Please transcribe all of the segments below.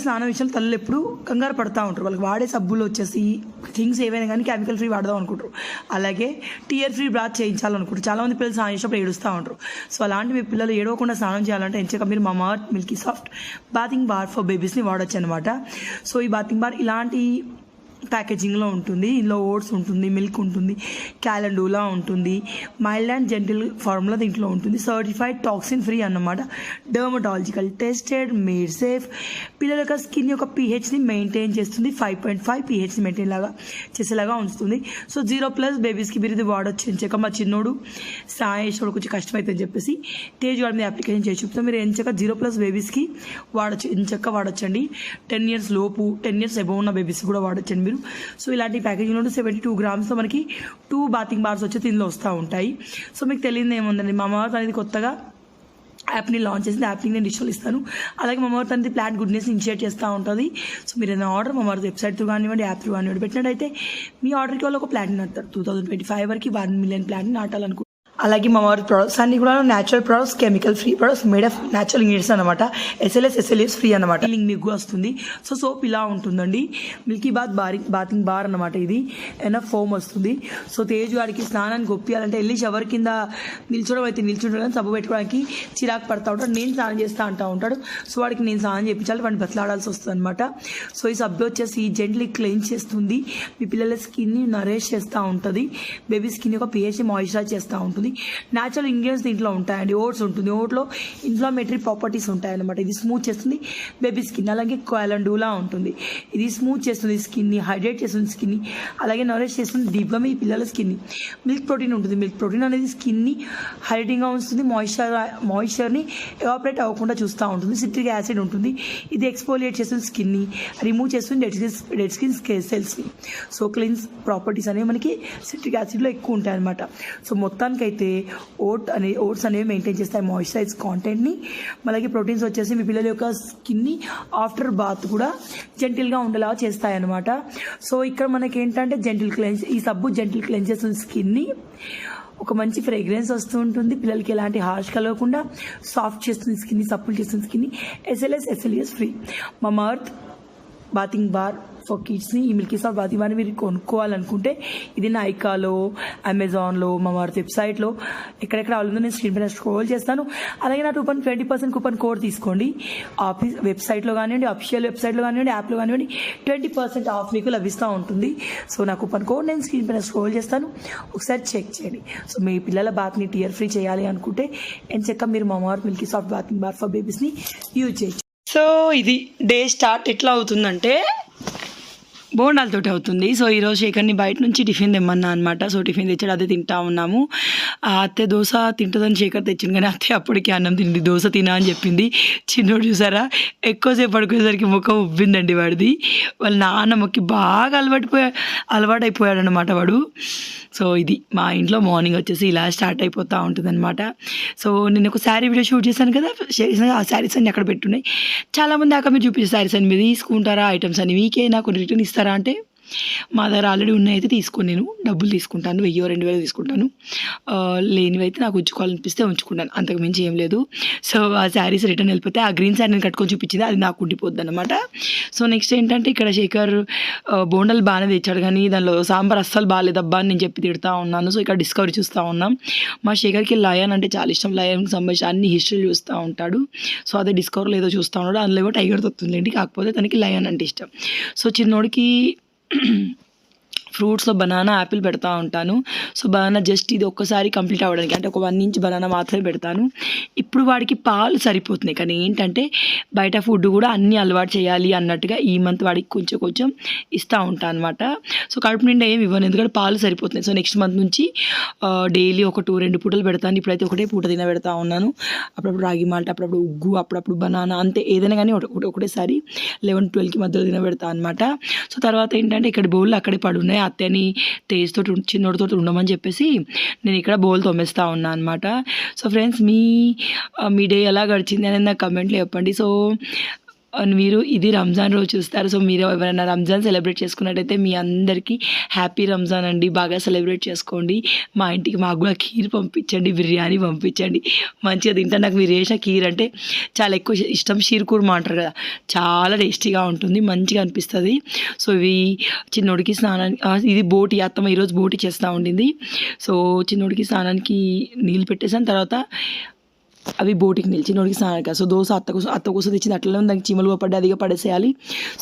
స్నానం విషయంలో తల్లులు ఎప్పుడు కంగారు పడుతూ ఉంటారు. వాళ్ళకి వాడే సబ్బులు వచ్చేసి థింగ్స్ ఏవైనా కానీ కెమికల్ ఫ్రీ వాడదాం అనుకుంటారు. అలాగే టీయర్ ఫ్రీ బాత్ చేయించాలనుకుంటారు. చాలామంది పిల్లలు స్నానం చేసినప్పుడు ఏడుస్తూ ఉంటారు. సో అలాంటి మీ పిల్లలు ఏడవకుండా స్నానం చేయాలంటే ఎంచక మీరు Mamaearth milky soft bathing bar for బేబీస్ని వాడచ్చు అనమాట. సో ఈ బాతింగ్ బార్ ఇలాంటి ప్యాకేజింగ్లో ఉంటుంది. ఇందులో ఓట్స్ ఉంటుంది, మిల్క్ ఉంటుంది, క్యాలెండూలా ఉంటుంది, మైల్డ్ అండ్ జెంటిల్ ఫార్ములా దీంట్లో ఉంటుంది. సర్టిఫైడ్ టాక్సిన్ ఫ్రీ అన్నమాట. Dermatological tested, made safe. పిల్లల యొక్క స్కిన్ యొక్క పీహెచ్ని మెయింటైన్ చేస్తుంది. 5.5 పీహెచ్ని మెయింటైన్ చేసేలాగా ఉంచుతుంది. సో 0+ బేబీస్కి మీరు ఇది వాడచ్చు. ఎంచక మా చిన్నోడు సాయేశ్వడు కొంచెం కష్టమవుతుందని చెప్పేసి తేజ్ వాడి మీద అప్లికేషన్ చేసి చూపుతాం. మీరు ఎంచక 0+ బేబీస్కి వాడచ్చు, ఎంచక్క వాడచ్చండి. 10 years లోపు 10 years అబోవ్ ఉన్న బేబీస్ కూడా వాడచ్చండి మీరు. సో ఇలాంటి ప్యాకేజింగ్లో 72 grams మనకి 2 బాతింగ్ బార్స్ వచ్చి దీనిలో వస్తూ ఉంటాయి. సో మీకు తెలియదు ఏముందండి, మామాఅర్త్ అనేది కొత్తగా యాప్ని లాంచ్ చేసింది. యాప్ని నేను డిజిటల్ ఇస్తాను. అలాగే మామాఅర్త్ అనేది ప్లాంట్ గుడ్నెస్ ఇనిషియేట్ చేస్తూ ఉంటుంది. సో మీరు ఏదైనా ఆర్డర్ మామాఅర్త్ వెబ్సైట్ త్రూ కానివ్వండి, యాప్ త్రూ కానివ్వండి పెట్టినట్టయితే మీ ఆర్డర్కి వాళ్ళు ఒక ప్లాంట్ నాటుతారు. 2025 వరకు 1 million ప్లాంట్ నాటాలనుకుంటున్నారు. అలాగే మామాఅర్త్ ప్రొడక్ట్స్ అన్ని కూడా natural products, chemical free products, made of natural ingredients అనమాట. SLS ఫ్రీ అనమాట. లింక్ మీకు వస్తుంది. సో సోప్ ఇలా ఉంటుందండి. మిల్కీ బాతింగ్ బార్ అనమాట. ఇది ఏమైనా ఫోమ్ వస్తుంది. సో తేజ్ వాడికి స్నానానికి ఒప్పియాలంటే వెళ్ళి షవర్ కింద నిల్చోవడం అయితే నిల్చుంటాడు, కానీ సబ్బు పెట్టుకోవడానికి చిరాకు పడతా ఉంటాడు. నేను స్నానం చేస్తూ ఉంటాడు. సో వాడికి నేను స్నానం చేయించాలి, వాడిని బతలాడాల్సి వస్తుంది అనమాట. సో ఈ సబ్బు వచ్చేసి జెంట్లీ క్లెయిన్ చేస్తుంది. మీ పిల్లల స్కిన్ని నరేష్ చేస్తూ ఉంటుంది. బేబీ స్కిన్ యొక్క pH మాయిశ్చరైజ్ చేస్తూ ఉంటుంది. న్యాచురల్ ఇంగ్రీడియంట్స్ దీంట్లో ఉంటాయండి. ఓట్స్ ఉంటుంది. ఓట్లో ఇన్ఫ్లమేటరీ ప్రాపర్టీస్ ఉంటాయన్నమాట. ఇది స్మూత్ చేస్తుంది బేబీ స్కిన్. అలాగే క్యాలెండూలా ఉంటుంది. ఇది స్మూత్ చేస్తుంది స్కిన్ని, హైడ్రేట్ చేస్తుంది స్కిన్ని, అలాగే నరిష్ చేస్తుంది డీప్గా మీ పిల్లల స్కిన్ని. మిల్క్ ప్రోటీన్ ఉంటుంది. మిల్క్ ప్రోటీన్ అనేది స్కిన్ని హైడ్రేటింగ్గా ఉంచుతుంది. మాయిశ్చర్ని ఎవాపరేట్ అవ్వకుండా చూస్తూ ఉంటుంది. సిట్రిక్ యాసిడ్ ఉంటుంది. ఇది ఎక్స్ఫోలియేట్ చేస్తుంది స్కిన్ని, రిమూవ్ చేస్తుంది డెడ్ స్కిన్ సెల్స్ని. సో క్లీన్స్ ప్రాపర్టీస్ అనేవి మనకి సిట్రిక్ యాసిడ్లో ఎక్కువ ఉంటాయి అనమాట. సో మొత్తానికైతే ఓట్స్ అనేవి మెయింటైన్ చేస్తాయి మాయిశ్చరైజ్ కాంటెంట్ని. అలాగే ప్రోటీన్స్ వచ్చేసి మీ పిల్లల యొక్క స్కిన్ని ఆఫ్టర్ బాత్ కూడా జెంటిల్గా ఉండేలా చేస్తాయి అనమాట. సో ఇక్కడ మనకి ఏంటంటే జెంటిల్ క్లెన్స్, ఈ సబ్బు జెంటిల్ క్లెన్స్ చేస్తుంది స్కిన్ని. ఒక మంచి ఫ్రేగ్రెన్స్ వస్తూ ఉంటుంది. పిల్లలకి ఎలాంటి హార్ష్ కలగకుండా సాఫ్ట్ చేస్తుంది స్కిన్ని, సప్పులు చేస్తుంది స్కిన్ని. SLS free. Mamaearth bathing bar for కిడ్స్ని, ఈ మిల్కీ సాఫ్ట్ బాతింగ్ బార్ని మీరు కొనుక్కోవాలనుకుంటే ఇది నైకాలో, అమెజాన్లో, మామాఅర్త్ వెబ్సైట్లో ఎక్కడెక్కడ ఉందో నేను స్క్రీన్ పైన స్క్రోల్ చేస్తాను. అలాగే నా 20% కూపన్ కోడ్ తీసుకోండి. ఆఫీస్ వెబ్సైట్లో కానివ్వండి, అఫీషియల్ వెబ్సైట్లో కానివ్వండి, యాప్లో కానివ్వండి 20% ఆఫ్ మీకు లభిస్తూ ఉంటుంది. సో నా కూపన్ కోడ్ నేను స్క్రీన్ పైన స్క్రోల్ చేస్తాను, ఒకసారి చెక్ చేయండి. సో మీ పిల్లల బాత్ని టియర్ ఫ్రీ చేయాలి అనుకుంటే ఎంచక్క మీరు Mamaearth milky soft bathing bar for బేబీస్ని యూజ్ చేయొచ్చు. సో ఇది డే స్టార్ట్ ఎట్లా అవుతుందంటే బోండాలతోటి అవుతుంది. సో ఈరోజు శేఖర్ని బయట నుంచి టిఫిన్ తెమ్మన్నా అనమాట. సో టిఫిన్ తెచ్చాడు, అదే తింటా ఉన్నాము. అత్తే దోశ తింటుందని శేఖర్ తెచ్చింది, కానీ అత్తే అప్పటికి అన్నం తింది, దోశ తినా అని చెప్పింది. చిన్నోడు చూసారా ఎక్కువసేపు పడుకునేసరికి ముఖం ఉబ్బిందండి వాడిది. వాళ్ళ నాన్నమ్మకి బాగా అలవాటైపోయాడు అనమాట వాడు. సో ఇది మా ఇంట్లో మార్నింగ్ వచ్చేసి ఇలా స్టార్ట్ అయిపోతూ ఉంటుంది అనమాట. సో నేను ఒక శారీ వీడియో షూట్ చేశాను కదా, ఆ శారీస్ అన్ని అక్కడ పెట్టున్నాయి. చాలామంది దాకా మీరు చూపించే శారీస్ అని మీరు తీసుకుంటారా, ఐటమ్స్ అని మీకే నాకు రిటర్న్ ఇస్తారా అంటే మా దగ్గర ఆల్రెడీ ఉన్నాయితే తీసుకొని నేను డబ్బులు తీసుకుంటాను, 1000-2000 తీసుకుంటాను. లేనివి అయితే నాకు ఉంచుకోవాలనిపిస్తే ఉంచుకుంటాను, అంతకు మించి ఏం లేదు. సో ఆ శారీస్ రిటర్న్ వెళ్ళిపోతే ఆ గ్రీన్ శారీ నేను కట్టుకొని చూపించింది, అది నాకు ఉండిపోద్ది అనమాట. సో నెక్స్ట్ ఏంటంటే ఇక్కడ శేఖర్ బోండాలు బాగానే తెచ్చాడు, కానీ దానిలో సాంబార్ అస్సలు బాగాలేదబ్బా అని నేను చెప్పి తిడతా ఉన్నాను. సో ఇక్కడ డిస్కవరీ చూస్తూ ఉన్నాం. మా శేఖర్కి లయన్ అంటే చాలా ఇష్టం. లయన్కి సంబంధించి అన్ని హిస్టరీలు చూస్తూ ఉంటాడు. సో అదే డిస్కవరీలో ఏదో చూస్తూ ఉన్నాడు, అందులో ఏమో టైగర్ తొత్తుందండి, కాకపోతే తనకి లయన్ అంటే ఇష్టం. సో చిన్నోడికి ఫ్రూట్స్లో బనానా, యాపిల్ పెడతా ఉంటాను. సో బనానా జస్ట్ ఇది ఒక్కసారి కంప్లీట్ అవ్వడానికి, అంటే ఒక 1 inch బనానా మాత్రమే పెడతాను. ఇప్పుడు వాడికి పాలు సరిపోతున్నాయి, కానీ ఏంటంటే బయట ఫుడ్ కూడా అన్నీ అలవాటు చేయాలి అన్నట్టుగా ఈ మంత్ వాడికి కొంచెం ఇస్తూ ఉంటాను అనమాట. సో కడుపు నిండా ఏమి ఇవ్వను, ఎందుకంటే పాలు సరిపోతున్నాయి. సో నెక్స్ట్ మంత్ నుంచి డైలీ ఒక 2 పూటలు పెడతాను. ఇప్పుడైతే ఒకటే పూట తినబెడతా ఉన్నాను. అప్పుడప్పుడు రాగి మాల్ట్, అప్పుడప్పుడు ఉగ్గు, అప్పుడప్పుడు బనానా, అంతే ఏదైనా కానీ ఒకటేసారి 11-12కి మధ్యలో తినబెడతా అనమాట. సో తర్వాత ఏంటంటే ఇక్కడ బౌల్ అక్కడే పడున్నాయి. అత్తని తేజ్తో చిన్నోడితో ఉండమని చెప్పేసి నేను ఇక్కడ బౌల్ తోమేస్తూ ఉన్నా అనమాట. సో ఫ్రెండ్స్ మీ డే ఎలా గడిచింది అనేది నాకు కమెంట్లో చెప్పండి. సో మీరు ఇది రంజాన్ రోజు చూస్తారు. సో మీరు ఎవరైనా రంజాన్ సెలబ్రేట్ చేసుకున్నట్టయితే మీ అందరికీ హ్యాపీ రంజాన్ అండి. బాగా సెలబ్రేట్ చేసుకోండి. మా ఇంటికి మాకు కూడా ఖీర్ పంపించండి, బిర్యానీ పంపించండి. మంచిగా తింటాను. నాకు మీరు చేసిన ఖీర్ అంటే చాలా ఎక్కువ ఇష్టం. షీర్ కుర్మా అంటారు కదా, చాలా టేస్టీగా ఉంటుంది, మంచిగా అనిపిస్తుంది. సో ఇవి చిన్నోడికి స్నానానికి, ఇది బోటి, అత్తమ్మ ఈరోజు బోటి చేస్తూ ఉండింది. సో చిన్నోడికి స్నానానికి నీళ్ళు పెట్టేసాను. తర్వాత అవి బోటికి నిలిచి నోడికి స్నానం. సో దోశ అత్త కోసం తెచ్చింది, అట్లనే దానికి చీమలు పడ్డా అదిగా పడేసేయాలి.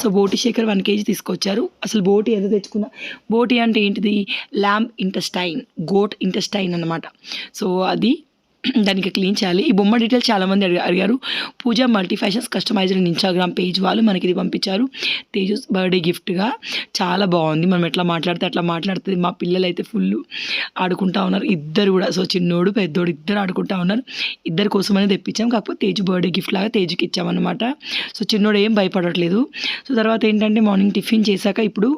సో బోటి శేఖర్ 1 kg తీసుకొచ్చారు. అసలు బోటి ఎంత తెచ్చుకున్నా, బోటి అంటే ఏంటిది, ల్యాంబ్ ఇంటెస్టైన్, గోట్ ఇంటెస్టైన్ అన్నమాట. సో అది దానికి క్లీన్ చేయాలి. ఈ బొమ్మ డీటెయిల్స్ చాలామంది అడిగారు. పూజ మల్టీ ఫ్యాషన్స్ కస్టమైజ్డ్ అని ఇన్స్టాగ్రామ్ పేజ్ వాళ్ళు మనకి ఇది పంపించారు తేజస్ బర్త్డే గిఫ్ట్గా. చాలా బాగుంది. మనం ఎట్లా మాట్లాడితే అట్లా మాట్లాడుతుంది. మా పిల్లలు అయితే ఫుల్ ఆడుకుంటా ఉన్నారు, ఇద్దరు కూడా. సో చిన్నోడు పెద్దోడు ఇద్దరు ఆడుకుంటా ఉన్నారు. ఇద్దరి కోసమనే తెప్పించాం, కాకపోతే తేజు బర్త్డే గిఫ్ట్ లాగా తేజుకి ఇచ్చామన్నమాట. సో చిన్నోడు ఏం భయపడట్లేదు. సో తర్వాత ఏంటంటే మార్నింగ్ టిఫిన్ చేశాక ఇప్పుడు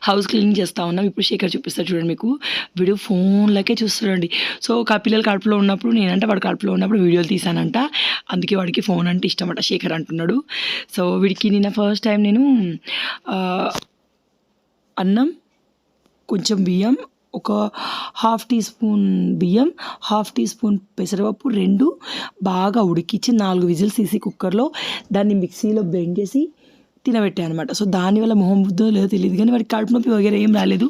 హౌస్ క్లీనింగ్ చేస్తూ ఉన్నాం. ఇప్పుడు శేఖర్ చూపిస్తాడు చూడండి, మీకు వీడియో ఫోన్లకే చూస్తాడండి. సో పిల్లలు కడుపులో ఉన్నప్పుడు, నేనంటే వాడు కడుపులో ఉన్నప్పుడు వీడియోలు తీసానంట, అందుకే వాడికి ఫోన్ అంటే ఇష్టం అట శేఖర్ అంటున్నాడు. సో వీడికి నిన్న ఫస్ట్ టైం నేను అన్నం, కొంచెం బియ్యం, ఒక 1/2 టీ స్పూన్ బియ్యం, 1/2 టీ స్పూన్ పెసరపప్పు 2 బాగా ఉడికించి 4 విజిల్స్ తీసి కుక్కర్లో దాన్ని మిక్సీలో బ్లెండ్ చేసి తినబెట్టాను అనమాట. సో దానివల్ల మొహం ఉద్దో లేదో తెలియదు, కానీ వాడికి కడుపు నొప్పి వగేరే ఏం రాలేదు.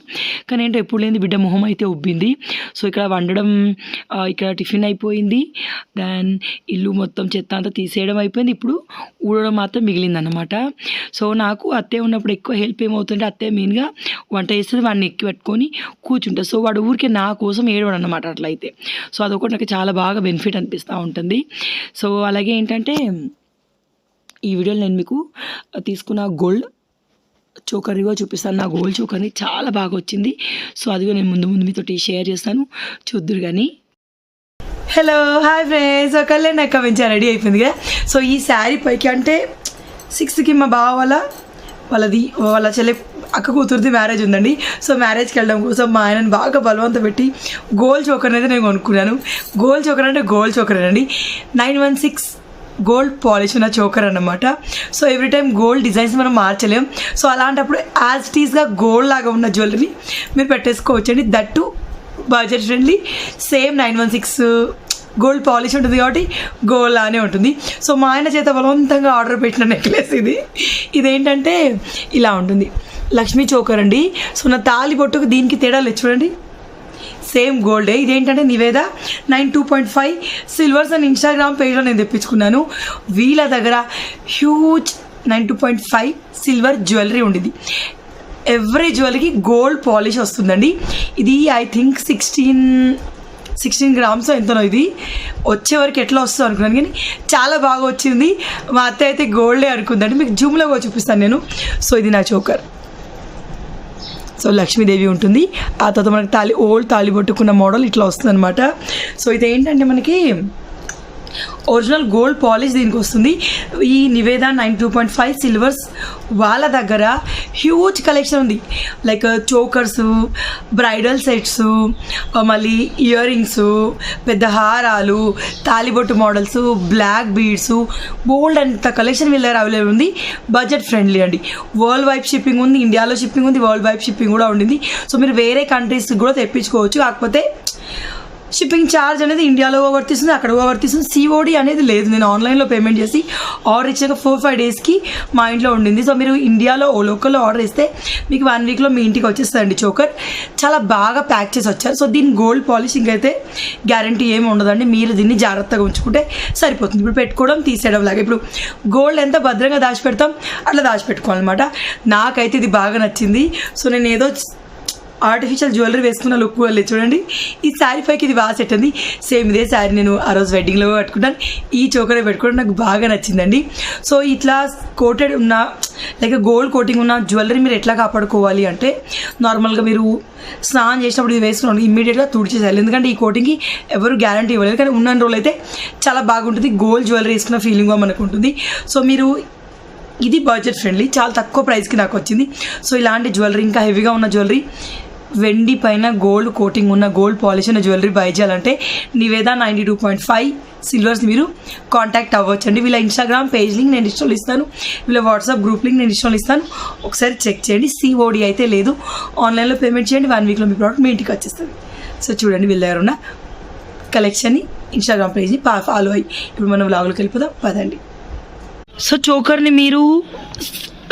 కానీ ఏంటో ఎప్పుడు లేని బిడ్డ మొహం అయితే ఉబ్బింది. సో ఇక్కడ వండడం, ఇక్కడ టిఫిన్ అయిపోయింది. దెన్ ఇల్లు మొత్తం చెత్త అంతా తీసేయడం అయిపోయింది. ఇప్పుడు ఊడడం మాత్రం మిగిలిందన్నమాట. సో నాకు అత్తే ఉన్నప్పుడు ఎక్కువ హెల్ప్ ఏమవుతుంటే, అత్తే మెయిన్గా వంట చేస్తుంది, వాడిని ఎక్కి పెట్టుకొని కూర్చుంటుంది. సో వాడు ఊరికే నా కోసం ఏడవాడు అన్నమాట అట్లయితే. సో అదొకటి నాకు చాలా బాగా బెనిఫిట్ అనిపిస్తూ ఉంటుంది. సో అలాగే ఏంటంటే ఈ వీడియోలో నేను మీకు తీసుకున్న గోల్డ్ చోకర్గా చూపిస్తాను. నా గోల్డ్ చోకర్ని చాలా బాగా వచ్చింది. సో అదిగో నేను ముందు మీతో షేర్ చేస్తాను, చూద్దురు కానీ. Hello, hi friends. కళ్యాణ్ అక్క మంచిగా రెడీ అయిపోయింది కదా. సో ఈ శారీ పైకి అంటే 6కి మా బావ వాళ్ళ చెల్లె అక్క కూతురుది మ్యారేజ్ ఉందండి. సో మ్యారేజ్కి వెళ్ళడం కోసం మా ఆయనని బాగా బలవంతం పెట్టి గోల్డ్ చోకర్ అయితే నేను కొనుక్కున్నాను. గోల్డ్ చోకర్ అంటే గోల్డ్ చోకర్ అండి, 916 గోల్డ్ పాలిష్ ఉన్న చోకర్ అన్నమాట. So every time gold designs మనం మార్చలేం. సో అలాంటప్పుడు యాజ్ ఇట్ ఈస్గా గోల్డ్ లాగా ఉన్న జ్యువెలరీ మీరు పెట్టేసుకోవచ్చండి. That budget friendly. Same 916 gold polish ఉంటుంది కాబట్టి గోల్డ్ లానే ఉంటుంది. సో మా ఆయన చేత బలవంతంగా ఆర్డర్ పెట్టిన నెక్లెస్ ఇదేంటంటే ఇలా ఉంటుంది, లక్ష్మీ చోకర్ అండి. సో నా తాలి బొట్టుకు దీనికి తేడా లేదు చూడండి, సేమ్ గోల్డే. ఇదేంటంటే నివేద 92.5 సిల్వర్స్ అని ఇన్స్టాగ్రామ్ పేజ్లో నేను తెప్పించుకున్నాను. వీళ్ళ దగ్గర హ్యూజ్ 92.5 సిల్వర్ జ్యువెలరీ ఉండింది. ఎవ్రీ జ్యువెలరీకి గోల్డ్ పాలిష్ వస్తుందండి. ఇది ఐ థింక్ 16 గ్రామ్స్ ఎంతనో. ఇది వచ్చే వరకు ఎట్లా వస్తుందో అనుకున్నాను, కానీ చాలా బాగా వచ్చింది. మా అత్త అయితే గోల్డే అనుకుందండి. మీకు జూమ్లో చూపిస్తాను నేను. సో ఇది నా చోకర్. సో లక్ష్మీదేవి ఉంటుంది. ఆ తర్వాత మనకి ఓల్డ్ తాళి పట్టుకున్న మోడల్ ఇట్లా వస్తుంది అనమాట. సో ఇది ఏంటంటే మనకి ఒరిజినల్ గోల్డ్ పాలిష్ దీనికి వస్తుంది. ఈ నివేద 92.5 సిల్వర్స్ వాళ్ళ దగ్గర హ్యూజ్ కలెక్షన్ ఉంది. లైక్ చోకర్స్, బ్రైడల్ సెట్స్, మళ్ళీ ఇయర్ రింగ్స్, పెద్ద హారాలు, తాలిబొట్టు మోడల్స్, బ్లాక్ బీడ్స్, బోల్డ్ అంత కలెక్షన్ వీళ్ళ దగ్గర అవైలబుల్ ఉంది. బడ్జెట్ ఫ్రెండ్లీ అండి. వరల్డ్ వైడ్ షిప్పింగ్ ఉంది, ఇండియాలో షిప్పింగ్ ఉంది, వరల్డ్ వైడ్ షిప్పింగ్ కూడా ఉండింది. సో మీరు వేరే కంట్రీస్కి కూడా తెప్పించుకోవచ్చు. కాకపోతే షిప్పింగ్ ఛార్జ్ అనేది ఇండియాలో వర్తిస్తుంది, అక్కడ వర్తిస్తుంది. సిఓడి అనేది లేదు. నేను ఆన్లైన్లో పేమెంట్ చేసి ఆర్డర్ ఇచ్చాక 4-5 డేస్కి మా ఇంట్లో ఉండింది. సో మీరు ఇండియాలో లోకల్లో ఆర్డర్ ఇస్తే మీకు 1 వీక్లో మీ ఇంటికి వచ్చేస్తుందండి చోకర్. చాలా బాగా ప్యాక్ చేసి వచ్చారు. సో దీని గోల్డ్ పాలిషింగ్ అయితే గ్యారంటీ ఏమి ఉండదండి. మీరు దీన్ని జాగ్రత్తగా ఉంచుకుంటే సరిపోతుంది. ఇప్పుడు పెట్టుకోవడం తీసేయడం లాగా. ఇప్పుడు గోల్డ్ ఎంత భద్రంగా దాచిపెడతాం అట్లా దాచిపెట్టుకోవాలన్నమాట. నాకైతే ఇది బాగా నచ్చింది. సో నేను ఏదో ఆర్టిఫిషియల్ జ్యువెలరీ వేసుకున్న లుక్ వెళ్ళి చూడండి. ఈ శారీ పైకి ఇది బాగా సెట్ ఉంది. సేమ్ ఇదే శారీ నేను ఆ రోజు వెడ్డింగ్లో పెట్టుకుంటాను. ఈ చోకరే పెట్టుకోవడం నాకు బాగా నచ్చిందండి. సో ఇట్లా కోటెడ్ ఉన్న లైక్ గోల్డ్ కోటింగ్ ఉన్న జ్యువెలరీ మీరు ఎట్లా కాపాడుకోవాలి అంటే, నార్మల్గా మీరు స్నానం చేసినప్పుడు ఇది వేసుకున్నాను ఇమ్మీడియట్గా తుడిచేసేయాలి. ఎందుకంటే ఈ కోటింగ్కి ఎవరు గ్యారంటీ ఇవ్వలేదు, కానీ ఉన్న రోజులు అయితే చాలా బాగుంటుంది. గోల్డ్ జ్యువెలరీ వేసుకున్న ఫీలింగ్గా మనకు ఉంటుంది. సో మీరు ఇది బడ్జెట్ ఫ్రెండ్లీ, చాలా తక్కువ ప్రైస్కి నాకు వచ్చింది. సో ఇలాంటి జ్యువెలరీ, ఇంకా హెవీగా ఉన్న జ్యువెలరీ వెండి పైన గోల్డ్ కోటింగ్ ఉన్న గోల్డ్ పాలిష్ ఉన్న జ్యువెలరీ బై చేయాలంటే నివేదా 92.5 సిల్వర్స్ మీరు కాంటాక్ట్ అవ్వచ్చండి. వీళ్ళ ఇన్స్టాగ్రామ్ పేజ్ లింక్ నేను డిస్టోల్ ఇస్తాను, వీళ్ళ వాట్సాప్ గ్రూప్ లింక్ నేను డిస్టోల్ ఇస్తాను. ఒకసారి చెక్ చేయండి. COD అయితే లేదు, ఆన్లైన్లో పేమెంట్ చేయండి. 1 వీక్లో మీ ప్రోడక్ట్ మీ ఇంటికి వచ్చేస్తుంది. సో చూడండి, వీళ్ళ దగ్గర ఉన్న కలెక్షన్ని ఇన్స్టాగ్రామ్ పేజ్ని ఫాలో అయ్యి ఇప్పుడు మనం వ్లాగ్లోకి వెళ్ళిపోదాం పదండి. సో చోకర్ని మీరు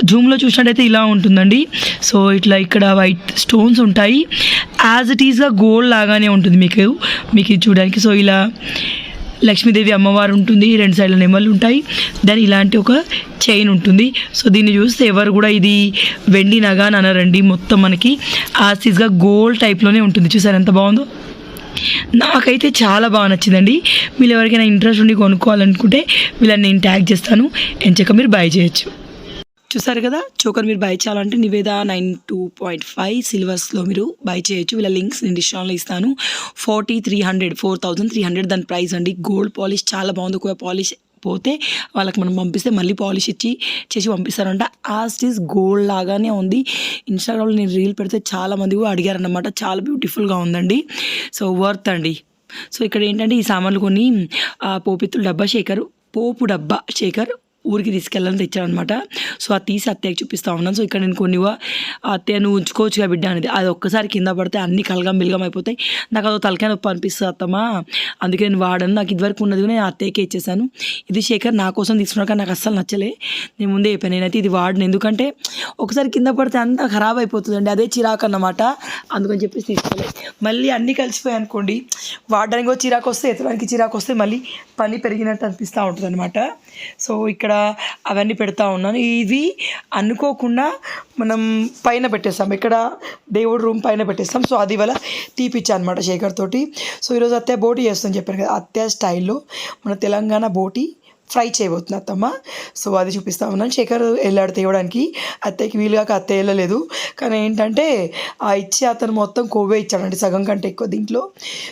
జూమ్లో చూసినట్టయితే ఇలా ఉంటుందండి. సో ఇట్లా ఇక్కడ వైట్ స్టోన్స్ ఉంటాయి, యాజ్ ఇట్ ఈస్గా గోల్డ్ లాగానే ఉంటుంది మీకు ఇది చూడడానికి. సో ఇలా లక్ష్మీదేవి అమ్మవారు ఉంటుంది, 2 సైడ్ల నెమళ్ళు ఉంటాయి, దాని ఇలాంటి ఒక చైన్ ఉంటుంది. సో దీన్ని చూస్తే ఎవరు కూడా ఇది వెండి నగ అని అనరండి, మొత్తం మనకి యాజ్ ఈస్గా గోల్డ్ టైప్లోనే ఉంటుంది. చూసారు ఎంత బాగుందో, నాకైతే చాలా బాగా నచ్చిందండి. మీరు ఎవరికైనా ఇంట్రెస్ట్ ఉండి కొనుక్కోవాలనుకుంటే వీళ్ళని నేను ట్యాగ్ చేస్తాను, ఎంచక మీరు బై చేయొచ్చు. చూసారు కదా, చోకర్ మీరు బై చేయాలంటే నివేదా 92.5 సిల్వర్స్లో మీరు బై చేయొచ్చు. వీళ్ళ లింక్స్ నేను డిస్క్రిప్షన్లో ఇస్తాను. 4,300 దాని ప్రైస్ అండి. గోల్డ్ పాలిష్ చాలా బాగుంది. ఒక పాలిష్ పోతే వాళ్ళకి మనం పంపిస్తే మళ్ళీ పాలిష్ చేసి పంపిస్తారంట. యాజ్ ఇట్ ఈస్ గోల్డ్ లాగానే ఉంది. ఇన్స్టాగ్రామ్లో నేను రీల్ పెడితే చాలామంది కూడా అడిగారన్నమాట, చాలా బ్యూటిఫుల్గా ఉందండి. సో వర్త్ అండి. సో ఇక్కడ ఏంటంటే ఈ సామాన్లు కొన్ని పోపు డబ్బా శేఖర్ ఊరికి తీసుకెళ్ళాలని తెచ్చాడనమాట. సో అది తీసి అత్తయ్యకి చూపిస్తూ ఉన్నాను. సో ఇక్కడ నేను కొన్ని అత్తయ్య నువ్వు ఉంచుకోవచ్చుగా బిడ్డ అనేది, అది ఒక్కసారి కింద పడితే అన్ని కలగం బిల్గం అయిపోతాయి, నాకు అదో తలకాయ నొప్పి అనిపిస్తుంది అత్తమ్మా, అందుకే నేను వాడను. నాకు ఇదివరకు ఉన్నది కూడా నేను అత్తయ్యకి ఇచ్చేసాను. ఇది శేఖర్ నా కోసం తీసుకున్నాక కానీ నాకు అస్సలు నచ్చలే. నేను ముందే చెప్పాను నేనైతే ఇది వాడను, ఎందుకంటే ఒకసారి కింద పడితే అంతా ఖరాబ్ అయిపోతుందండి, అదే చిరాకు అన్నమాట. అందుకని చెప్పేసి తీసుకోలేదు. మళ్ళీ అన్నీ కలిసిపోయాయి అనుకోండి, వాడడానికి చిరాకు వస్తే ఎత్తడానికి చిరాకు వస్తే మళ్ళీ పని పెరిగినట్టు అనిపిస్తూ ఉంటుంది అనమాట. సో ఇక్కడ అవన్నీ పెడతా ఉన్నాను. ఇవి అనుకోకుండా మనం పైన పెట్టేస్తాం, ఇక్కడ దేవుడు రూమ్ పైన పెట్టేస్తాం. సో అది వల్ల తీపిచ్చా అనమాట శేఖర్ తోటి. సో ఈరోజు అత్తయ్య బోటి చేస్తాను చెప్పాను కదా, అత్తయ్య స్టైల్లో మన తెలంగాణ బోటి ఫ్రై చేయబోతుంది అత్తమ్మ. సో అది చూపిస్తా ఉన్నాను. శేఖర్ వెళ్ళాడు తేవడానికి, అత్తయ్యకి వీలుగాక అత్తయ్య వెళ్ళలేదు. కానీ ఏంటంటే ఆ ఇచ్చి అతను మొత్తం కొవ్వే ఇచ్చాడండి, సగం కంటే ఎక్కువ దీంట్లో.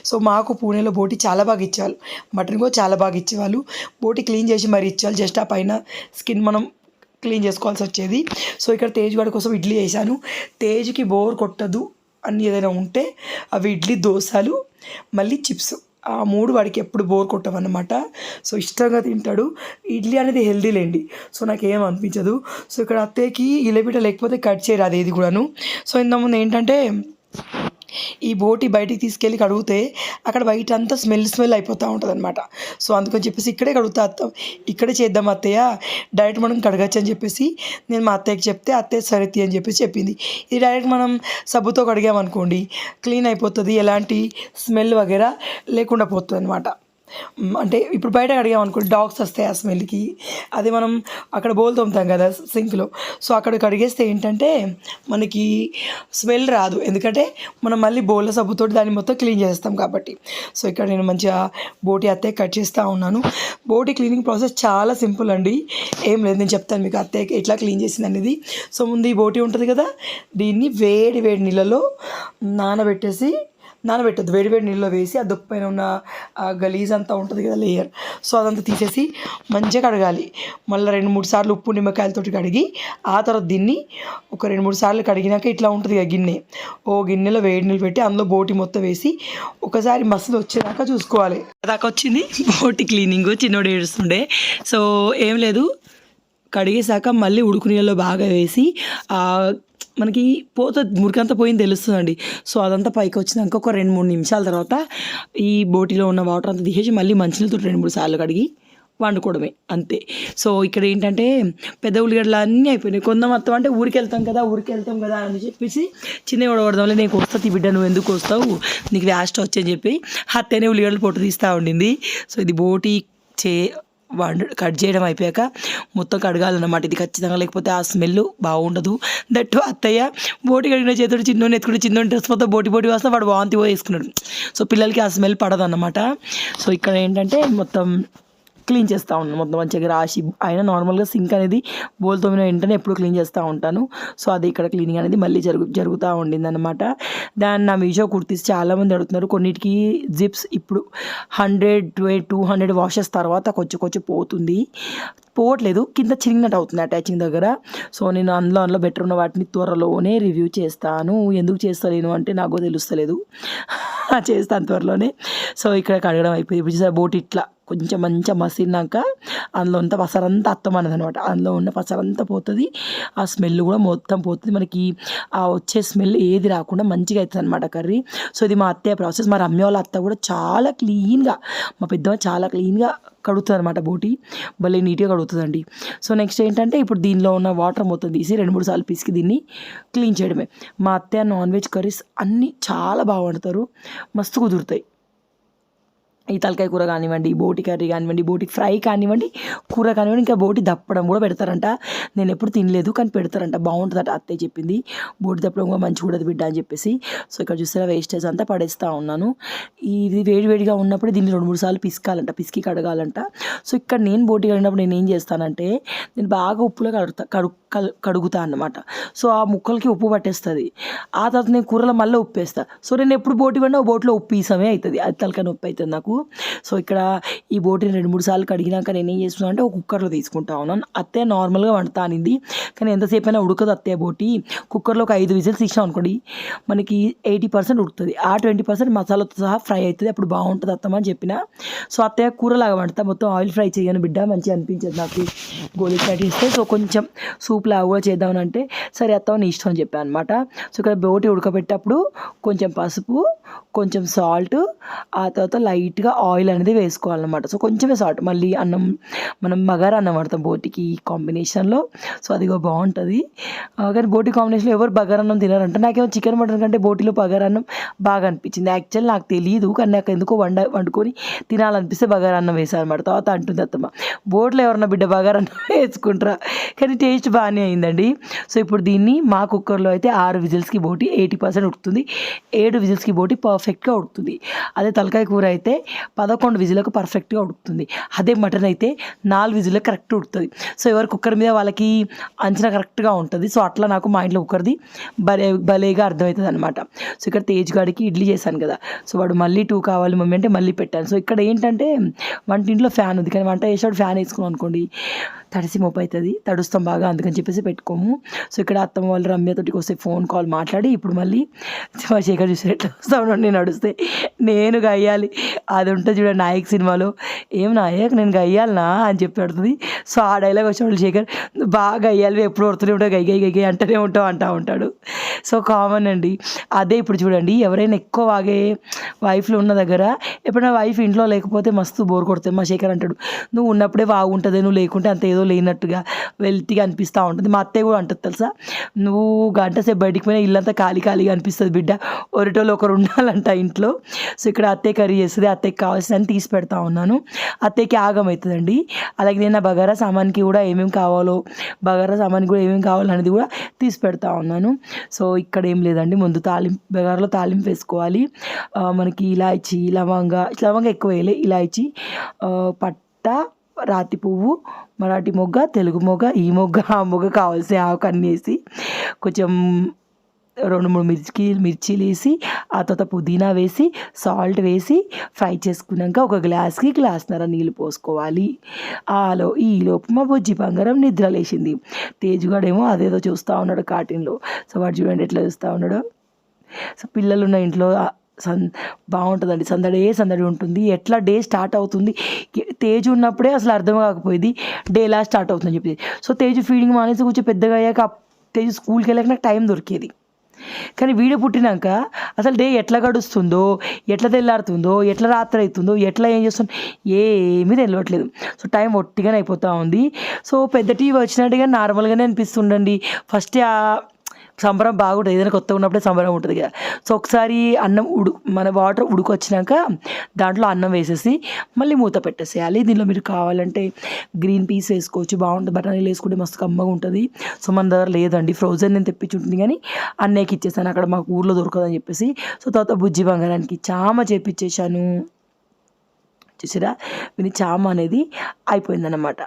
సో మాకు పూణేలో బోటి చాలా బాగా ఇచ్చేవాళ్ళు, మటన్ కూడా చాలా బాగా ఇచ్చేవాళ్ళు. బోటి క్లీన్ చేసి మరీ ఇచ్చేవాళ్ళు, జస్ట్ ఆ పైన స్కిన్ మనం క్లీన్ చేసుకోవాల్సి వచ్చేది. సో ఇక్కడ తేజ్ వాడి కోసం ఇడ్లీ వేసాను. తేజ్కి బోర్ కొట్టదు అని ఏదైనా ఉంటే అవి ఇడ్లీ, దోశలు, మళ్ళీ చిప్స్, ఆ 3 వాడికి ఎప్పుడు బోర్ కొట్టమన్నమాట. సో ఇష్టంగా తింటాడు. ఇడ్లీ అనేది హెల్దీ లేండి, సో నాకేం అనిపించదు. సో ఇక్కడ అత్తయ్యకి ఇలబిట లేకపోతే కట్ చేయరు అది ఏది కూడాను. సో ఇంతకుముందు ఏంటంటే ఈ బోటి బయటికి తీసుకెళ్ళి కడిగితే అక్కడ బయట అంతా స్మెల్ అయిపోతూ ఉంటుంది అనమాట. సో అందుకని చెప్పేసి ఇక్కడే కడుగుతా ఇక్కడే చేద్దాం అత్తయ్య, డైరెక్ట్ మనం కడగచ్చు అని చెప్పేసి నేను మా అత్తయ్యకి చెప్తే అత్తయ్య సరితి అని చెప్పేసి చెప్పింది. ఇది డైరెక్ట్ మనం సబ్బుతో కడిగామనుకోండి క్లీన్ అయిపోతుంది, ఎలాంటి స్మెల్ వగేరా లేకుండా పోతుంది అనమాట. అంటే ఇప్పుడు బయట కడిగామనుకోండి డాగ్స్ వస్తాయి ఆ స్మెల్కి, అది మనం అక్కడ బోల్ తోముతాం కదా సింక్లో, సో అక్కడ కడిగేస్తే ఏంటంటే మనకి స్మెల్ రాదు, ఎందుకంటే మనం మళ్ళీ బోళ్ళ సబ్బుతో దాన్ని మొత్తం క్లీన్ చేస్తాం కాబట్టి. సో ఇక్కడ నేను మంచిగా బోటి అత్తయ్య కట్ చేస్తూ ఉన్నాను. బోటి క్లీనింగ్ ప్రాసెస్ చాలా సింపుల్ అండి, ఏం లేదు, నేను చెప్తాను మీకు అత్తయ్యకి ఎట్లా క్లీన్ చేసింది అనేది. సో ముందు ఈ బోటి ఉంటుంది కదా, దీన్ని వేడి నీళ్ళలో నానబెట్టద్దు, వేడి నీళ్ళలో వేసి ఆ దుప్పైన ఉన్న గలీజ్ అంతా ఉంటుంది కదా లేయర్, సో అదంతా తీసేసి మంచిగా కడగాలి. మళ్ళీ 2-3 సార్లు ఉప్పు నిమ్మకాయలతో కడిగి ఆ తర్వాత దీన్ని ఒక 2-3 సార్లు కడిగినాక ఇట్లా ఉంటుంది కదా గిన్నె, గిన్నెలో వేడి నీళ్ళు పెట్టి అందులో బోటి మొత్తం వేసి ఒకసారి మసలు వచ్చేదాకా చూసుకోవాలి. దాకా వచ్చింది బోటి క్లీనింగ్. చిన్నోడు ఏడుస్తుండే. సో ఏం లేదు, కడిగేశాక మళ్ళీ ఉడుకు నీళ్ళలో బాగా వేసి మనకి మురికంతా పోయింది తెలుస్తుందండి. సో అదంతా పైకి వచ్చినాక ఒక 2-3 నిమిషాల తర్వాత ఈ బోటిలో ఉన్న వాటర్ అంతా తీసేసి మళ్ళీ మంచినీళ్ళతో 2-3 సార్లు కడిగి వండుకోవడమే అంతే. సో ఇక్కడ ఏంటంటే పెద్ద ఉల్లిగడ్డలు అన్నీ అయిపోయినాయి. మొత్తం అంటే ఊరికి వెళ్తాం కదా అని చెప్పేసి చిన్న కొడదాంలే, నీకు వస్తుంది బిడ్డ, నువ్వు ఎందుకు వస్తావు, నీకు వ్యాస్ట్ వచ్చని చెప్పి అత్తేనే ఉల్లిగడ్డలు పొట్టు తీస్తూ ఉండింది. సో ఇది బోటి కట్ చేయడం అయిపోయాక మొత్తం కడగాలన్నమాట ఇది ఖచ్చితంగా, లేకపోతే ఆ స్మెల్ బాగుండదు. దట్టు అత్తయ్య బోటి కడిగిన చేతుడు చిన్నోని ఎత్తుకుంటే చిన్నోని డ్రెస్ మొత్తం బోటి వస్తే వాడు వాంతి వేసుకున్నాడు. సో పిల్లలకి ఆ స్మెల్ పడదు అన్నమాట. సో ఇక్కడ ఏంటంటే మొత్తం క్లీన్ చేస్తూ ఉన్నాను మొత్తం మంచిగా రాసి. అయినా నార్మల్గా సింక్ అనేది బోల్ తోమిన వెంటనే ఎప్పుడు క్లీన్ చేస్తూ ఉంటాను. సో అది ఇక్కడ క్లీనింగ్ అనేది మళ్ళీ జరుగుతూ ఉండిందనమాట. దాన్ని నా మీషో కుర్తీస్ చాలామంది అడుగుతున్నారు. కొన్నిటికి జిప్స్ ఇప్పుడు 100-200 వాషెస్ తర్వాత కొంచెం పోవట్లేదు, కింద చిరిగినట్టు అవుతుంది అటాచింగ్ దగ్గర. సో నేను అందులో బెటర్ ఉన్న వాటిని త్వరలోనే రివ్యూ చేస్తాను. ఎందుకు చేస్తలేను అంటే నాకు తెలుస్తలేదు, చేస్తాను త్వరలోనే. సో ఇక్కడ కడగడం అయిపోయింది. ఇప్పుడు చూసారా బోట్ ఇట్లా కొంచెం మంచిగా మసిలినాక అందులో అంతా పసరంతా అత్తమన్నది అనమాట. అందులో ఉన్న పసరంతా పోతుంది, ఆ స్మెల్ కూడా మొత్తం పోతుంది. మనకి ఆ వచ్చే స్మెల్ ఏది రాకుండా మంచిగా అవుతుంది అనమాట కర్రీ. సో ఇది మా అత్తయ్య ప్రాసెస్. మా రమ్య వాళ్ళ అత్త కూడా చాలా క్లీన్గా, మా పెద్దమ్మ చాలా క్లీన్గా కడుగుతుంది అనమాట. బోటి భలే నీట్గా కడుగుతుందండి. సో నెక్స్ట్ ఏంటంటే ఇప్పుడు దీనిలో ఉన్న వాటర్ మొత్తం తీసి 2-3 సార్లు పిసికి దీన్ని క్లీన్ చేయడమే. మా అత్తయ్య నాన్ వెజ్ కర్రీస్ అన్నీ చాలా బాగా వండుతారు, మస్తు కుదురుతాయి. ఈ తలకాయ కూర కానివ్వండి, బోటి కర్రీ కానివ్వండి, బోటి ఫ్రై కానివ్వండి, కూర కానివ్వండి, ఇంకా బోటి దప్పడం కూడా పెడతారంట. నేను ఎప్పుడు తినలేదు కానీ పెడతారంట, బాగుంటుందట. అత్తయ్య చెప్పింది బోటి దప్పడం కూడా మంచిగా ఉండదు బిడ్డ అని చెప్పేసి. సో ఇక్కడ చూస్తే వేస్టేజ్ అంతా పడేస్తూ ఉన్నాను. ఇది వేడివేడిగా ఉన్నప్పుడు దీన్ని 2-3 సార్లు పిసికి కడగాలంట. సో ఇక్కడ నేను బోటి కడిగినప్పుడు నేను ఏం చేస్తానంటే నేను బాగా ఉప్పులో కడుగుతా అన్నమాట. సో ఆ ముక్కలకి ఉప్పు పట్టేస్తుంది. ఆ తర్వాత నేను కూరలో మళ్ళీ ఉప్పు వేస్తాను. సో నేను ఎప్పుడు బోటి పడినా బోట్లో ఉప్పు ఈసమే అవుతుంది, అది తలకాయ నొప్పి అవుతుంది నాకు. సో ఇక్కడ ఈ బోటిని 2-3 సార్లు కడిగినాక నేను ఏం చేస్తున్నాను అంటే ఒక కుక్కర్లో తీసుకుంటా ఉన్నాను. అత్తయ్య నార్మల్గా వండుతా అనింది కానీ ఎంతసేపు అయినా ఉడకదు అత్తయ్య బోటి. కుక్కర్లో ఒక 5 విజిల్స్ ఇచ్చాం అనుకోండి మనకి 80% ఉడుకుతుంది. ఆ 20% మసాలాతో సహా ఫ్రై అవుతుంది, అప్పుడు బాగుంటుంది అత్తమ్మ అని చెప్పిన. సో అత్తయ్య కూరలాగా వండుతా, మొత్తం ఆయిల్ ఫ్రై చేయను బిడ్డ, మంచిగా అనిపించదు నాకు గోలీ ఫ్రై చేస్తే. సో కొంచెం సూప్ లాగా కూడా చేద్దామని అంటే సరే అత్తమ్మ నీ ఇష్టం అని చెప్పాను అనమాట. సో ఇక్కడ బోటి ఉడకబెట్టేటప్పుడు కొంచెం పసుపు, కొంచెం సాల్ట్, ఆ తర్వాత లైట్గా ఆయిల్ అనేది వేసుకోవాలన్నమాట. సో కొంచెమే సాల్ట్, మళ్ళీ అన్నం మనం బగారా అన్నం వాడతాం బోటికి కాంబినేషన్లో. సో అది కూడా బాగుంటుంది. కానీ బోటి కాంబినేషన్లో ఎవరు బగారా అన్నం తినారంటే, నాకేమో చికెన్ మటన్ కంటే బోటిలో బగారా అన్నం బాగా అనిపించింది. యాక్చువల్ నాకు తెలియదు కానీ నాకు ఎందుకో వండుకొని తినాలనిపిస్తే బగారా అన్నం వేసాను అనమాట. తర్వాత అంటుంది అత్తమ్మ బోట్లో ఎవరన్నా బిడ్డ బగారా అన్నం వేసుకుంటారా, కానీ టేస్ట్ బాగానే అయిందండి. సో ఇప్పుడు దీన్ని మా కుక్కర్లో అయితే 6 విజిల్స్కి బోటి 80% ఉడుకుతుంది, 7 విజిల్స్కి బోటి పర్ఫెక్ట్గా ఉడుకుతుంది. అదే తలకాయ కూర అయితే 11 విజిల్లకు పర్ఫెక్ట్గా ఉడుకుతుంది. అదే మటన్ అయితే 4 విజిల్లకు కరెక్ట్ ఉడుకుతుంది. సో ఎవరి కుక్కర్ మీద వాళ్ళకి అంచనా కరెక్ట్గా ఉంటుంది. సో అట్లా నాకు మా ఇంట్లో కుక్కర్ది భలేగా అర్థమవుతుంది అనమాట. సో ఇక్కడ తేజ్ గాడికి ఇడ్లీ చేశాను కదా, సో వాడు మళ్ళీ 2 కావాలి మమ్మీ అంటే మళ్ళీ పెట్టాను. సో ఇక్కడ ఏంటంటే వంటింట్లో ఫ్యాన్ ఉంది కానీ వంట చేసాడు ఫ్యాన్ వేసుకున్నాం అనుకోండి తడిసి మోపు అవుతుంది, తడుస్తాం బాగా, అందుకని చెప్పేసి పెట్టుకోము. సో ఇక్కడ అత్తమ్మ వాళ్ళు రమ్యతోటికి వస్తే ఫోన్ కాల్ మాట్లాడి ఇప్పుడు మళ్ళీ శేఖర్ చూసి ఎట్లా వస్తా ఉన్నాడు నేను నడుస్తే, నేను గయ్యాలి అది ఉంటుంది చూడండి నాయక్ సినిమాలో, ఏం నాయక్ నేను గయ్యాలనా అని చెప్పి పడుతుంది. సో ఆ డైలాగ్ వచ్చేవాళ్ళు శేఖర్ బాగా గయ్యాలి ఎప్పుడు వడుతూనే ఉంటావు, గై అంటూనే అంటూ ఉంటాడు. సో కామన్ అండి. అదే ఇప్పుడు చూడండి ఎవరైనా ఎక్కువ వాగే వైఫ్లు ఉన్న దగ్గర ఎప్పుడైనా వైఫ్ ఇంట్లో లేకపోతే మస్తు బోర్ కొడుతుంది. మా శేఖర్ అంటాడు నువ్వు ఉన్నప్పుడే బాగుంటుంది, నువ్వు లేకుంటే అంత ఏదో లేనట్టుగా వెల్తిగా అనిపిస్తూ ఉంటుంది. మా అత్తయ్య కూడా అంటుంది తెలుసా, నువ్వు గంట సేపు బయటికి పోయినా ఇల్లంతా ఖాళీగా అనిపిస్తుంది బిడ్డ, ఒరిటోళ్ళు ఒకరు ఉండాలంట ఇంట్లో. సో ఇక్కడ అత్తయ్య కర్రీ చేస్తుంది, అత్తయ్యకి కావాల్సిన తీసి పెడతా ఉన్నాను. అత్తయ్యకి ఆగం అవుతుందండి. అలాగే నేను నా బగారా సామాన్కి కూడా ఏమేమి కావాలో అనేది కూడా తీసి పెడతా ఉన్నాను. సో ఇక్కడ ఏం లేదండి, ముందు బగారాలో తాలింపు వేసుకోవాలి. మనకి ఇలాచి లవంగా ఎక్కువ వేయలే, ఇలాచి పట్ట, రాతి పువ్వు, మరాఠీ మొగ్గ, తెలుగు మొగ్గ, ఈ మొగ్గ ఆ మొగ్గ కావాల్సిన ఆకు అన్నీ వేసి కొంచెం 2-3 మిర్చీలు వేసి ఆ తర్వాత పుదీనా వేసి సాల్ట్ వేసి ఫ్రై చేసుకున్నాక ఒక గ్లాస్‌న్నర నీళ్ళు పోసుకోవాలి. ఈలోపు మా బుజ్జి బంగారం నిద్ర లేచింది. తేజుగాడేమో అదేదో చూస్తూ ఉన్నాడు కార్టూన్లో. సో వాడు చూడండి ఎట్లా చూస్తూ ఉన్నాడో. సో పిల్లలు ఉన్న ఇంట్లో బాగుంటుందండి, సందడి ఉంటుంది. ఎట్లా డే స్టార్ట్ అవుతుంది, తేజు ఉన్నప్పుడే అసలు అర్థం కాకపోయేది డే ఎలా స్టార్ట్ అవుతుందని చెప్పి. సో తేజు ఫీడింగ్ మానేసి కొంచెం పెద్దగా అయ్యాక తేజు స్కూల్కి వెళ్ళాక నాకు టైం దొరికేది. కానీ వీడియో పుట్టినాక అసలు డే ఎట్లా గడుస్తుందో, ఎట్లా తెల్లారుతుందో, ఎట్లా రాత్రి అవుతుందో, ఎట్లా ఏం చేస్తుందో ఏమీ తెలియట్లేదు. సో టైం ఒట్టిగానే అయిపోతూ ఉంది. సో పెద్ద టీవీ వచ్చినట్టుగా నార్మల్గానే అనిపిస్తుండండి. ఫస్ట్ సంబరం బాగుంటుంది, ఏదైనా కొత్తగా ఉన్నప్పుడే సంబరం ఉంటుంది కదా. సో ఒకసారి అన్నం మన వాటర్ ఉడుకొచ్చినాక దాంట్లో అన్నం వేసేసి మళ్ళీ మూత పెట్టేసేయాలి. దీనిలో మీరు కావాలంటే గ్రీన్ పీస్ వేసుకోవచ్చు, బాగుంటుంది. బఠానీలు వేసుకుంటే మస్తు కమ్మగా ఉంటుంది. సో మన దగ్గర లేదండి, ఫ్రోజన్ నేను తెప్పించి ఉంటుంది కానీ అన్నయ్యకి ఇచ్చేసాను, అక్కడ మాకు ఊర్లో దొరకదని చెప్పేసి. సో తర్వాత బుజ్జి బంగారానికి చామ చేపించేసాను. చూసారా వీని చామ అనేది అయిపోయిందన్నమాట.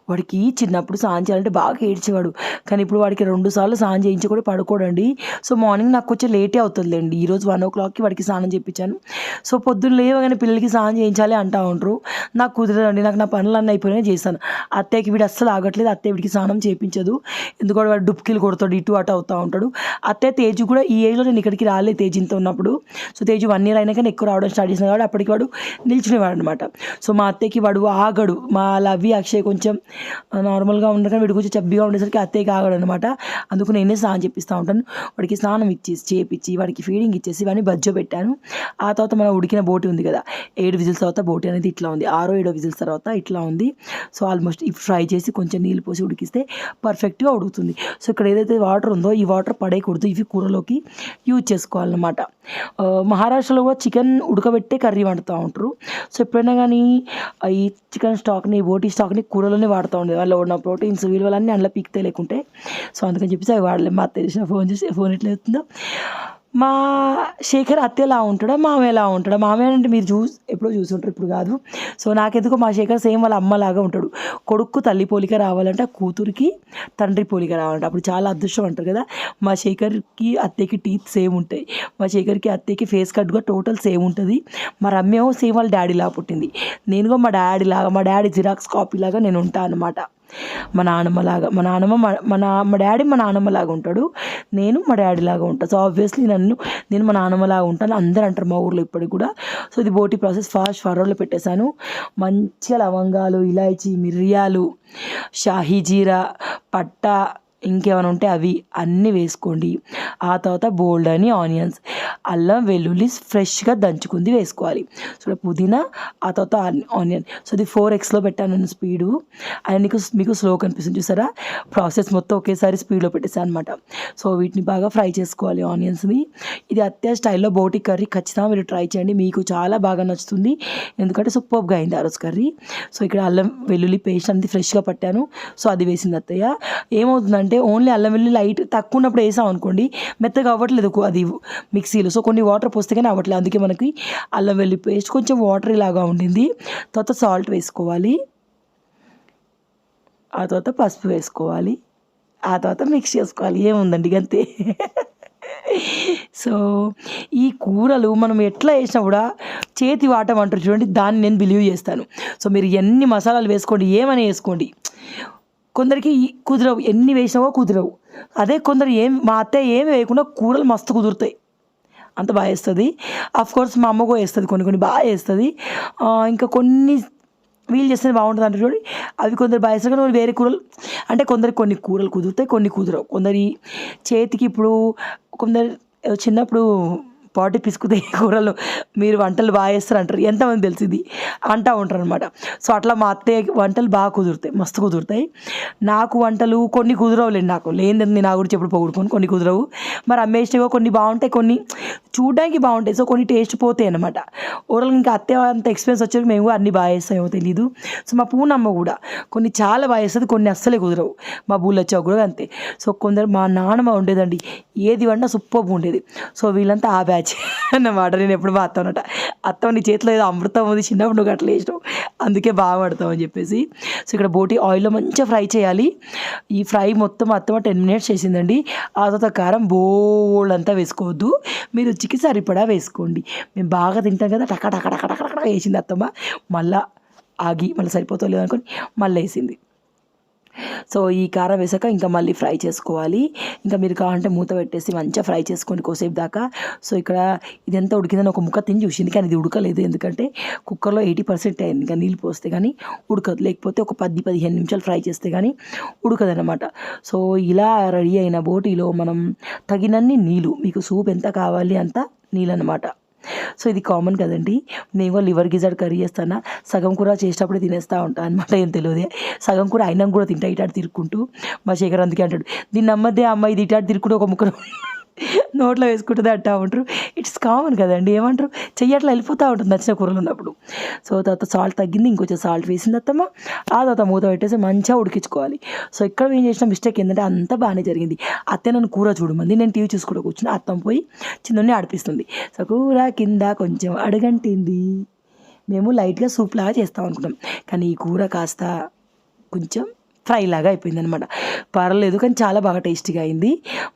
వాడికి చిన్నప్పుడు స్నానం చేయాలంటే బాగా ఏడ్చేవాడు, కానీ ఇప్పుడు వాడికి 2 సార్లు స్నానం చేయించి కూడా పడుకోడండి. సో మార్నింగ్ నాకు కొంచెం లేటే అవుతుందిలేండి. ఈరోజు 1 o'clockకి వాడికి స్నానం చేయించాను. సో పొద్దున్న లేవగానే పిల్లలకి స్నానం చేయించాలి అంటూ ఉంటారు. నాకు కుదరదండి, నాకు నా పనులన్నీ అయిపోయినాయి చేశాను. అత్తయ్యకి వీడు అస్సలు ఆగట్లేదు, అత్తయ్య వీడికి స్నానం చేయించదు. ఎందుకంటే వాడు డుబ్కిలు కొడతాడు, ఇటు అటు అవుతూ ఉంటాడు. అత్తయ్య తేజు కూడా ఈ ఏజ్లో నేను ఇక్కడికి రాలేదు తేజుతో ఉన్నప్పుడు. సో తేజు 1 year అయినాక ఎక్కువ రావడం స్టార్ట్ చేసిన కాబట్టి అప్పటికి వాడు నిల్చునేవాడు అనమాట. సో మా అత్తయ్యకి వాడు ఆగడు. మా లవ్వి అక్షయ్ కొంచెం నార్మల్గా ఉండగా వీడు కొంచెం చబ్బిగా ఉండేసరికి అత్తయ్యకి ఆగడు అనమాట. అందుకు నేనే స్నానం చేపిస్తూ ఉంటాను. వాడికి స్నానం చేపించి వాడికి ఫీడింగ్ ఇచ్చేసి వాడిని బజ్జో పెట్టాను. ఆ తర్వాత మన ఉడికిన బోటి ఉంది కదా, 7 విజిల్స్ తర్వాత బోటి అనేది ఇట్లా ఉంది. 6-7 విజిల్స్ తర్వాత ఇట్లా ఉంది. సో ఆల్మోస్ట్ ఫ్రై చేసి కొంచెం నీళ్ళు పోసి ఉడికిస్తే పర్ఫెక్ట్గా ఉడుకుతుంది. సో ఇక్కడ ఏదైతే వాటర్ ఉందో ఈ వాటర్ పడేయకూడదు, ఇవి కూరలోకి యూజ్ చేసుకోవాలన్నమాట. మహారాష్ట్రలో కూడా చికెన్ ఉడకబెట్టే కర్రీ వండుతూ ఉంటారు. సో ఎప్పుడైనా కానీ ఈ చికెన్ స్టాక్ని బోటీ స్టాక్ని కూరలోనే వాడుతూ ఉండేది. వాళ్ళు ఉన్న ప్రోటీన్స్ విలువలన్నీ అందులో పీకితే లేకుంటే. సో అందుకని చెప్పేసి అవి వాడలేదు. మా అత్తయ్య చేసిన ఫోన్ చేసి ఫోన్ ఎట్లా అవుతుందో. మా శేఖర్ అత్త ఎలా ఉంటాడో మామయ్య ఎలా ఉంటాడో. మామయ్య అంటే మీరు ఎప్పుడో చూసుంటారు, ఇప్పుడు కాదు. సో నాకెందుకో మా శేఖర్ సేమ్ వాళ్ళ అమ్మలాగా ఉంటాడు. కొడుకు తల్లి పోలిక రావాలంటే కూతురికి తండ్రి పోలిక రావాలంటే అప్పుడు చాలా అదృష్టం అంటారు కదా. మా శేఖర్కి అత్తయ్యకి టీత్ సేమ్ ఉంటాయి. మా శేఖర్కి అత్తయ్యకి ఫేస్ కట్ కూడా టోటల్ సేమ్ ఉంటుంది. మా రమ్యేమో సేమ్ వాళ్ళ డాడీలాగా పుట్టింది. నేనుగా మా డాడీ జిరాక్స్ కాపీ లాగా నేను ఉంటాను అనమాట. మా నాన్నమ్మలాగా మా డాడీ మా నాన్నమ్మలాగా ఉంటాడు, నేను మా డాడీలాగా ఉంటాను. సో ఆబ్వియస్లీ నేను మా నాన్నమ్మలాగా ఉంటాను అందరూ అంటారు మా ఊర్లో ఇప్పటికి కూడా. సో ఇది బోటీ ప్రాసెస్ ఫాస్ట్ ఫార్వర్డ్లో పెట్టేశాను. మంచిగా లవంగాలు, ఇలాచీ, మిరియాలు, షాహీ జీరా, పట్టా, ఇంకేమైనా ఉంటే అవి అన్నీ వేసుకోండి. ఆ తర్వాత బోల్డ్ అని ఆనియన్స్, అల్లం వెల్లుల్లి ఫ్రెష్గా దంచుకుంది వేసుకోవాలి. సో పుదీనా, ఆ తర్వాత ఆనియన్. సో ఇది 4xలో పెట్టాను నేను స్పీడు. అండ్ మీకు స్లో కనిపిస్తుంది చూసారా. ప్రాసెస్ మొత్తం ఒకేసారి స్పీడ్లో పెట్టేసాను అనమాట. సో వీటిని బాగా ఫ్రై చేసుకోవాలి ఆనియన్స్ని. ఇది అత్తే స్టైల్లో బోటీ కర్రీ ఖచ్చితంగా మీరు ట్రై చేయండి, మీకు చాలా బాగా నచ్చుతుంది. ఎందుకంటే సూపర్గా అయింది ఆ రోజు కర్రీ. సో ఇక్కడ అల్లం వెల్లుల్లి పేస్ట్ అనేది ఫ్రెష్గా పట్టాను. సో అది వేసింది అత్తయ్య. ఏమవుతుందంటే ఓన్లీ అల్లం వెల్లుల్లి లైట్ తక్కువ ఉన్నప్పుడు వేసాం అనుకోండి మెత్తగా అవ్వట్లేదు అది మిక్సీలో. సో కొన్ని వాటర్ పోస్తే కానీ అవ్వట్లేదు. అందుకే మనకి అల్లం వెల్లుల్లి పేస్ట్ కొంచెం వాటర్ లాగా ఉండింది. తర్వాత సాల్ట్ వేసుకోవాలి, ఆ తర్వాత పసుపు వేసుకోవాలి, ఆ తర్వాత మిక్స్ చేసుకోవాలి. ఏముందండి అంతే. సో ఈ కూరలు మనం ఎట్లా వేసినా కూడా చేతి వాటం అంటారు చూడండి, దాన్ని నేను బిలీవ్ చేస్తాను. సో మీరు ఎన్ని మసాలాలు వేసుకోండి, ఏమైనా వేసుకోండి, కొందరికి కుదరవు, ఎన్ని వేసినావో కుదరవు. అదే కొందరు మా అత్తయ్య ఏమి వేయకుండా కూరలు మస్తు కుదురుతాయి, అంత బాగా వేస్తుంది. కోర్స్ మా అమ్మ కూడా వేస్తుంది, కొన్ని బాగా వేస్తుంది. ఇంకా కొన్ని వీళ్ళు చేస్తే బాగుంటుంది అంటే చూడండి, అవి కొందరు బాగా వేస్తారు. కానీ వేరే కూరలు అంటే కొందరికి కొన్ని కూరలు కుదురుతాయి, కొన్ని కుదరవు. కొందరి చేతికి ఇప్పుడు కొందరు చిన్నప్పుడు పాటి పిసుకుతాయి కూరలు, మీరు వంటలు బాగా చేస్తారు అంటారు, ఎంతమంది తెలిసింది అంటూ ఉంటారు అనమాట. సో అట్లా మా అత్తయ్య వంటలు బాగా కుదురుతాయి, మస్తు కుదురుతాయి. నాకు వంటలు కొన్ని కుదరవులేండి, నాకు లేనిది నా గురించి ఎప్పుడు పొగుడుకొని కొన్ని కుదరవు. మరి అమ్మేసినవో కొన్ని బాగుంటాయి, కొన్ని చూడడానికి బాగుంటాయి. సో కొన్ని టేస్ట్ పోతాయి అనమాట. ఓవరాల్ ఇంకా అత్తయ్య అంత ఎక్స్పీరియన్స్ వచ్చేది మేము అన్ని బాగా చేస్తామేమో తెలీదు. సో మా పూనమ్మ కూడా కొన్ని చాలా బాగా చేస్తుంది, కొన్ని అస్సలే కుదరవు. మా బూళ్ళొచ్చావు కూడా అంతే. సో కొందరు మా నాన్నమ్మ ఉండేదండి, ఏది వంట సూపర్గా ఉండేది. సో వీళ్ళంతా ఆ బ్యాచ్ అన్నమాట. నేను ఎప్పుడు మా అత్త నీ చేతిలో ఏదో అమృతం ఉంది, చిన్నప్పుడు నువ్వు అట్లా వేసినావు, అందుకే బాగా పడతావు అని చెప్పేసి. సో ఇక్కడ బోటి ఆయిల్లో మంచిగా ఫ్రై చేయాలి. ఈ ఫ్రై మొత్తం 10 minutes చేసిందండి. ఆ తర్వాత కారం బోల్డ్ అంతా వేసుకోవద్దు, మీరు రుచికి సరిపడా వేసుకోండి. మేము బాగా తింటాం కదా, టక టక టక టక టక వేసింది అత్తమ్మ. మళ్ళీ ఆగి మళ్ళీ సరిపోతా లేదు అనుకోని మళ్ళీ వేసింది. సో ఈ కారం వేసాక ఇంకా మళ్ళీ ఫ్రై చేసుకోవాలి. ఇంకా మీరు కావాలంటే మూత పెట్టేసి మంచిగా ఫ్రై చేసుకోండి కోసేపు దాకా. సో ఇక్కడ ఇదంతా ఉడికిందని ఒక ముక్క తిని చూసింది, కానీ ఇది ఉడకలేదు. ఎందుకంటే కుక్కర్లో 80% అయింది, ఇంకా నీళ్ళు పోస్తే కానీ ఉడకదు, లేకపోతే ఒక 10-15 నిమిషాలు ఫ్రై చేస్తే కానీ ఉడకదనమాట. సో ఇలా రెడీ అయిన బోటీలో మనం తగినన్ని నీళ్ళు, మీకు సూప్ ఎంత కావాలి అంత నీళ్ళు అనమాట. సో ఇది కామన్ కదండి, నేను లివర్ గిజాడ్ కర్రీ చేస్తాను, సగం కూర చేసేటప్పుడే తినేస్తూ ఉంటాను అనమాట. ఏం తెలియదే, సగం కూర అయినా కూడా తింటా ఇటాడు తిరుక్కుంటూ. మా శేఖర్ అందుకే అంటాడు, దీన్ని నమ్మద్దే అమ్మాయి, ఇది ఇటాడు తిరుక్కుంటూ ఒక ముక్కను నోట్లో వేసుకుంటుంది అంటూ ఉంటారు. ఇట్స్ కామన్ కదండి, ఏమంటారు, చెయ్యట్లా వెళ్ళిపోతూ ఉంటుంది నచ్చిన కూరలు ఉన్నప్పుడు. సో తర్వాత సాల్ట్ తగ్గింది, ఇంకొంచెం సాల్ట్ వేసింది అత్తమ్మ. ఆ తర్వాత మూత పెట్టేసి మంచిగా ఉడికించుకోవాలి. సో ఇక్కడ ఏం చేసిన మిస్టేక్ ఏంటంటే అంతా బాగానే జరిగింది. అత్తే నన్ను కూర చూడమంది, నేను టీవీ చూసుకుంటూ కూర్చుని, అత్తమ్మ పోయి చిన్నోడిని ఆడిపిస్తుంది. సో కూర కింద కొంచెం అడుగంటింది, మేము లైట్గా సూప్ లాగా చేస్తాం అనుకున్నాం, కానీ ఈ కూర కాస్త కొంచెం ఫ్రై లాగా అయిపోయింది అనమాట. పర్లేదు కానీ చాలా బాగా టేస్టీగా అయింది.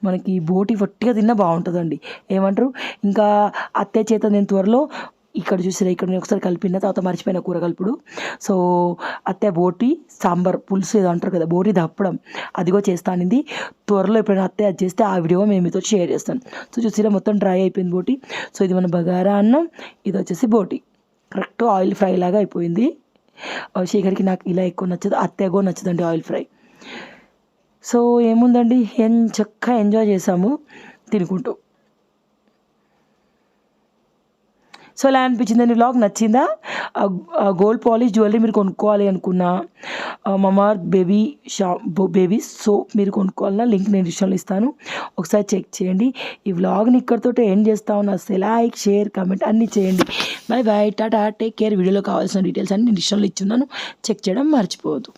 మనకి బోటి వట్టిగా తిన్నా బాగుంటుందండి. ఏమంటారు? ఇంకా అత్తయ్య చేత నేను త్వరలో ఇక్కడ చూసిరా, ఇక్కడ నేను ఒకసారి కలిపిన తర్వాత మర్చిపోయిన కూర కలుపుడు. సో అత్తయ్య బోటి సాంబార్ పులుసు ఏదో అంటారు కదా, బోటి దప్పడం అదిగో చేస్తానింది. త్వరలో ఎప్పుడైనా అత్తయ్య అది చేస్తే ఆ వీడియో మేము మీతో షేర్ చేస్తాను. సో చూసిరా మొత్తం డ్రై అయిపోయింది బోటి. సో ఇది మన బగారా అన్నం, ఇది వచ్చేసి బోటి కరెక్ట్ ఆయిల్ ఫ్రై లాగా అయిపోయింది. శేఖర్కి నాకు ఇలా ఎక్కువ నచ్చదు, అత్తయ్య కూడా నచ్చదండి ఆయిల్ ఫ్రై. సో ఏముందండి, చక్కగా ఎంజాయ్ చేసాము తినుకుంటూ. సో ఎలా అనిపించిందండి వ్లాగ్? నచ్చిందా? గోల్డ్ పాలిష్ జ్యువెలరీ మీరు కొనుక్కోవాలి అనుకున్నా, మమార్త్ బేబీ సోప్ మీరు కొనుక్కోవాలన్నా లింక్ నేను డిస్క్రిప్షన్లో ఇస్తాను, ఒకసారి చెక్ చేయండి. ఈ వ్లాగ్ని ఇక్కడితో ఎండ్ చేస్తా ఉన్నా. లైక్, షేర్, కామెంట్ అన్నీ చేయండి. By by, Tata, take care. వీడియోలో కావాల్సిన డీటెయిల్స్ అన్ని డిస్క్రిప్షన్లో ఇచ్చున్నాను, చెక్ చేయడం మర్చిపోవద్దు.